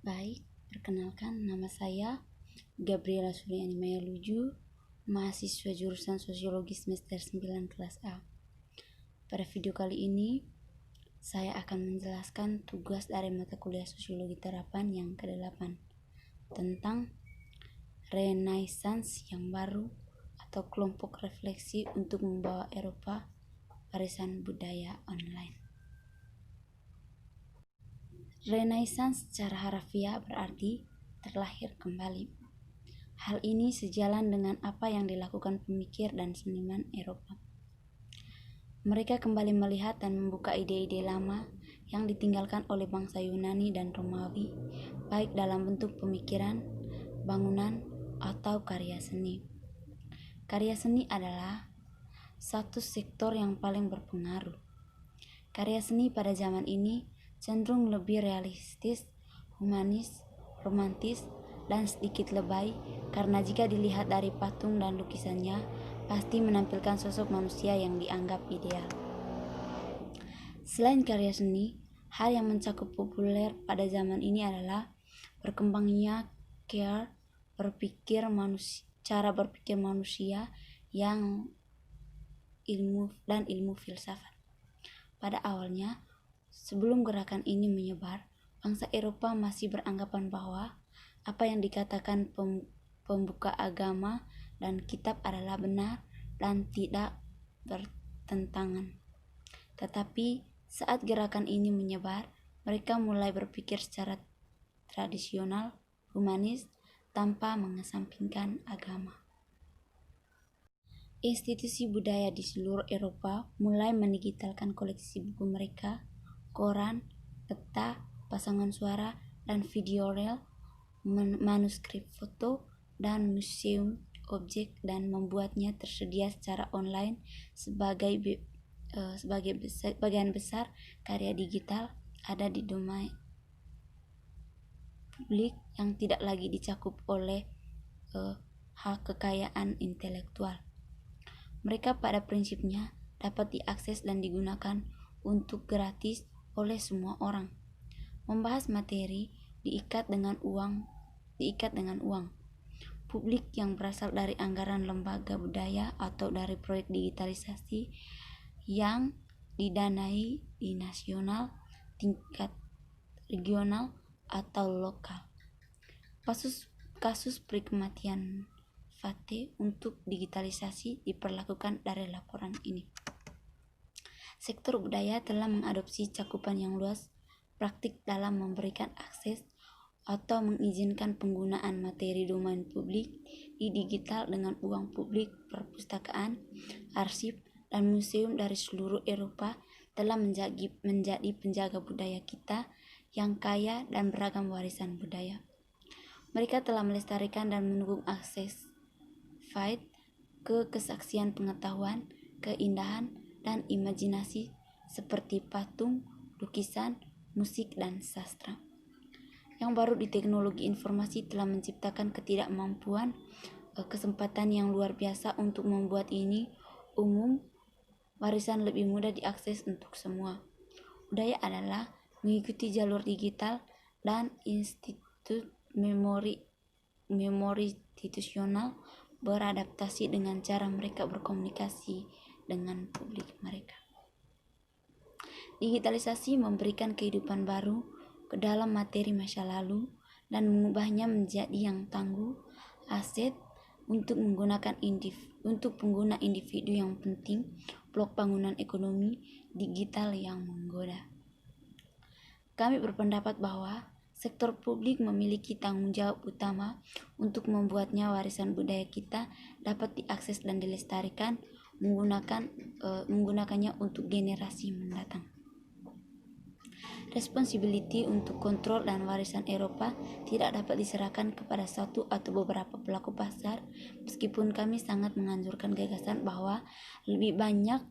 Baik, perkenalkan nama saya Gabriela Suryani Mayaluju, mahasiswa jurusan Sosiologi semester 9 kelas A. Pada video kali ini, saya akan menjelaskan tugas dari mata kuliah Sosiologi Terapan yang ke-8 tentang Renaissance yang baru atau kelompok refleksi untuk membawa Eropa warisan budaya online. Renaissance secara harfiah berarti terlahir kembali. Hal ini sejalan dengan apa yang dilakukan pemikir dan seniman Eropa. Mereka kembali melihat dan membuka ide-ide lama yang ditinggalkan oleh bangsa Yunani dan Romawi, baik dalam bentuk pemikiran, bangunan, atau karya seni. Karya seni adalah satu sektor yang paling berpengaruh. Karya seni pada zaman ini cenderung lebih realistis, humanis, romantis, dan sedikit lebay karena jika dilihat dari patung dan lukisannya pasti menampilkan sosok manusia yang dianggap ideal. Selain karya seni, hal yang mencakup populer pada zaman ini adalah berkembangnya cara berpikir manusia yang ilmu filsafat. Pada awalnya, sebelum gerakan ini menyebar, bangsa Eropa masih beranggapan bahwa apa yang dikatakan pembuka agama dan kitab adalah benar dan tidak bertentangan. Tetapi saat gerakan ini menyebar, mereka mulai berpikir secara tradisional, humanis, tanpa mengesampingkan agama. Institusi budaya di seluruh Eropa mulai mendigitalkan koleksi buku mereka, koran, peta, pasangan suara, dan video reel, manuskrip foto, dan museum objek dan membuatnya tersedia secara online sebagian besar karya digital ada di domain publik yang tidak lagi dicakup oleh hak kekayaan intelektual. Mereka pada prinsipnya dapat diakses dan digunakan untuk gratis oleh semua orang. Membahas materi diikat dengan uang. Publik yang berasal dari anggaran lembaga budaya atau dari proyek digitalisasi yang didanai di nasional, tingkat regional, atau lokal. Kasus perikmatian Fate untuk digitalisasi diperlakukan dari laporan ini. Sektor budaya telah mengadopsi cakupan yang luas praktik dalam memberikan akses atau mengizinkan penggunaan materi domain publik di digital dengan uang publik. Perpustakaan, arsip, dan museum dari seluruh Eropa telah menjadi penjaga budaya kita yang kaya dan beragam warisan budaya. Mereka telah melestarikan dan mendukung akses ke kesaksian pengetahuan, keindahan, dan imajinasi seperti patung, lukisan, musik, dan sastra. Yang baru di teknologi informasi telah menciptakan ketidakmampuan kesempatan yang luar biasa untuk membuat ini umum, warisan lebih mudah diakses untuk semua. Budaya adalah mengikuti jalur digital dan institut memori institusional beradaptasi dengan cara mereka berkomunikasi dengan publik mereka. Digitalisasi memberikan kehidupan baru ke dalam materi masa lalu dan mengubahnya menjadi yang tangguh, aset untuk pengguna individu yang penting, blok bangunan ekonomi digital yang menggoda. Kami berpendapat bahwa sektor publik memiliki tanggung jawab utama untuk membuatnya warisan budaya kita dapat diakses dan dilestarikan, menggunakannya untuk generasi mendatang. Responsibility untuk kontrol dan warisan Eropa tidak dapat diserahkan kepada satu atau beberapa pelaku pasar, meskipun kami sangat menganjurkan gagasan bahwa lebih banyak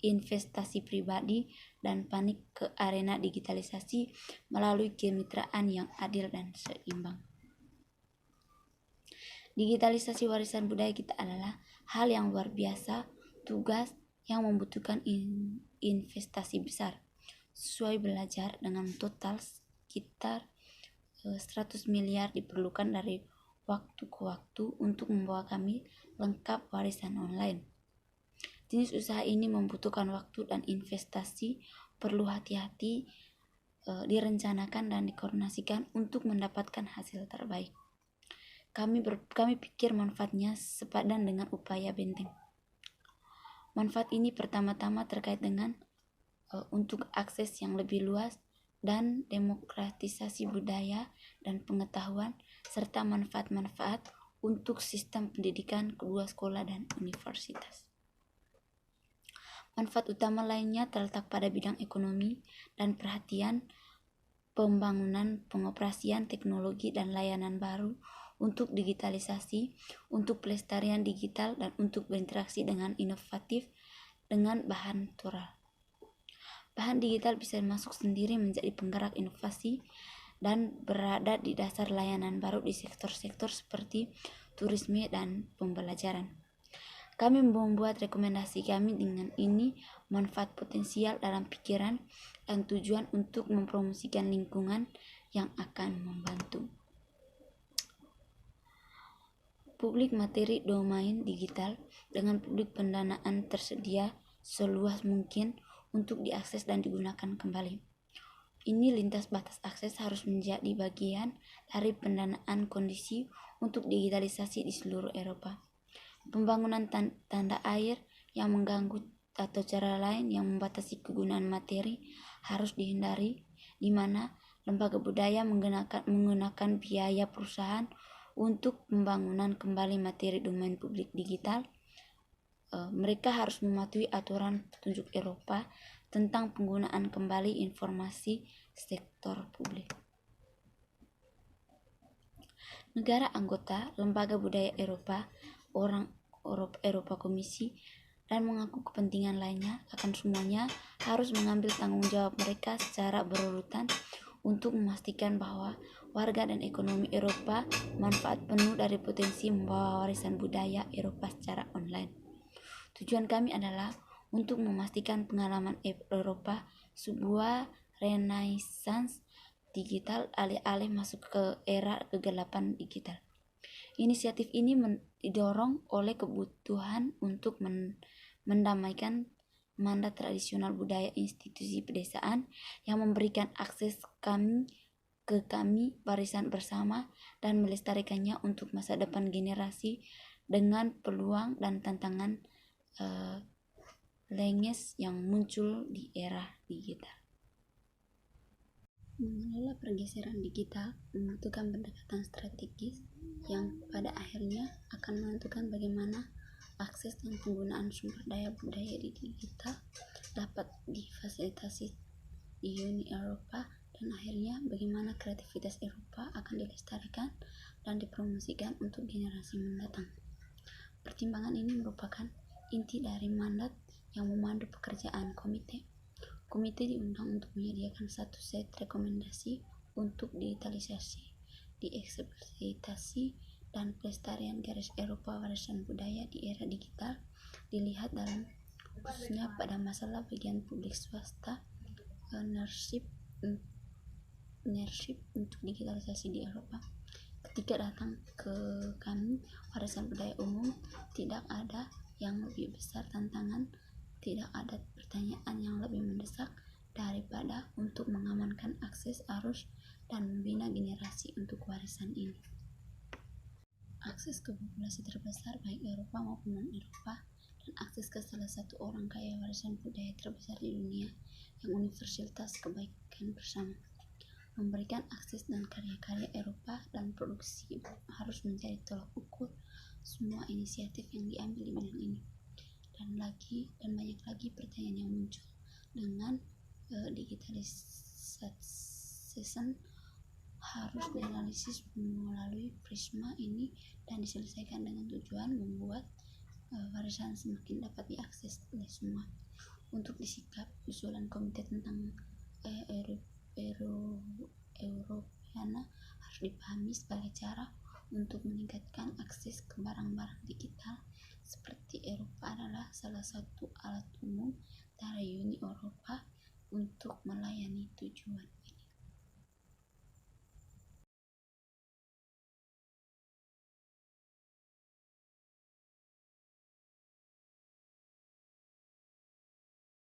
investasi pribadi dan panik ke arena digitalisasi melalui kemitraan yang adil dan seimbang. Digitalisasi warisan budaya kita adalah hal yang luar biasa, tugas yang membutuhkan investasi besar. Sesuai belajar dengan total sekitar 100 miliar diperlukan dari waktu ke waktu untuk membawa kami lengkap warisan online. Jenis usaha ini membutuhkan waktu dan investasi, perlu hati-hati direncanakan dan dikoordinasikan untuk mendapatkan hasil terbaik. Kami pikir manfaatnya sepadan dengan upaya benteng. Manfaat ini pertama-tama terkait dengan untuk akses yang lebih luas dan demokratisasi budaya dan pengetahuan, serta manfaat-manfaat untuk sistem pendidikan kedua sekolah dan universitas. Manfaat utama lainnya terletak pada bidang ekonomi dan perhatian pembangunan pengoperasian teknologi dan layanan baru untuk digitalisasi, untuk pelestarian digital, dan untuk berinteraksi dengan inovatif dengan bahan natural. Bahan digital bisa masuk sendiri menjadi penggerak inovasi dan berada di dasar layanan baru di sektor-sektor seperti turisme dan pembelajaran. Kami membuat rekomendasi kami dengan ini manfaat potensial dalam pikiran dan tujuan untuk mempromosikan lingkungan yang akan membantu. Publik materi domain digital dengan publik pendanaan tersedia seluas mungkin untuk diakses dan digunakan kembali. Ini lintas batas akses harus menjadi bagian dari pendanaan kondisi untuk digitalisasi di seluruh Eropa. Pembangunan tanda air yang mengganggu atau cara lain yang membatasi kegunaan materi harus dihindari, di mana lembaga budaya menggunakan biaya perusahaan untuk pembangunan kembali materi domain publik digital. Mereka harus mematuhi aturan petunjuk Eropa tentang penggunaan kembali informasi sektor publik. Negara anggota Lembaga Budaya Eropa, Eropa Komisi, dan mengaku kepentingan lainnya akan semuanya harus mengambil tanggung jawab mereka secara berurutan untuk memastikan bahwa warga dan ekonomi Eropa manfaat penuh dari potensi membawa warisan budaya Eropa secara online. Tujuan kami adalah untuk memastikan pengalaman Eropa sebuah renaissance digital alih-alih masuk ke era kegelapan digital. Inisiatif ini didorong oleh kebutuhan untuk mendamaikan mandat tradisional budaya institusi pedesaan yang memberikan akses ke kami warisan bersama dan melestarikannya untuk masa depan generasi dengan peluang dan tantangan lenges yang muncul di era digital. Mengelola pergeseran digital membutuhkan pendekatan strategis yang pada akhirnya akan menentukan bagaimana akses dan penggunaan sumber daya budaya di digital dapat difasilitasi di Uni Eropa, dan akhirnya bagaimana kreativitas Eropa akan dilestarikan dan dipromosikan untuk generasi mendatang. Pertimbangan ini merupakan inti dari mandat yang memandu pekerjaan komite. Komite diundang untuk menyediakan satu set rekomendasi untuk digitalisasi, dieksploitasi, dan pelestarian garis Eropa warisan budaya di era digital dilihat dalam khususnya pada masalah bagian publik swasta ownership untuk digitalisasi di Eropa. Ketika datang ke kami warisan budaya umum, tidak ada yang lebih besar tantangan, tidak ada pertanyaan yang lebih mendesak daripada untuk mengamankan akses arus dan membina generasi untuk warisan ini. Akses ke populasi terbesar baik Eropa maupun non-Eropa, dan akses ke salah satu orang kaya warisan budaya terbesar di dunia yang universitas kebaikan bersama. Memberikan akses dan karya-karya Eropa dan produksi harus menjadi tolak ukur semua inisiatif yang diambil di bidang ini. Dan banyak lagi pertanyaan yang muncul dengan digitalisasi harus dianalisis melalui prisma ini dan diselesaikan dengan tujuan membuat warisan semakin dapat diakses oleh semua. Untuk disikap usulan komite tentang Europeana harus dipahami sebagai cara untuk meningkatkan akses ke barang-barang digital seperti Eropa adalah salah satu alat umum dari Uni Eropa untuk melayani tujuan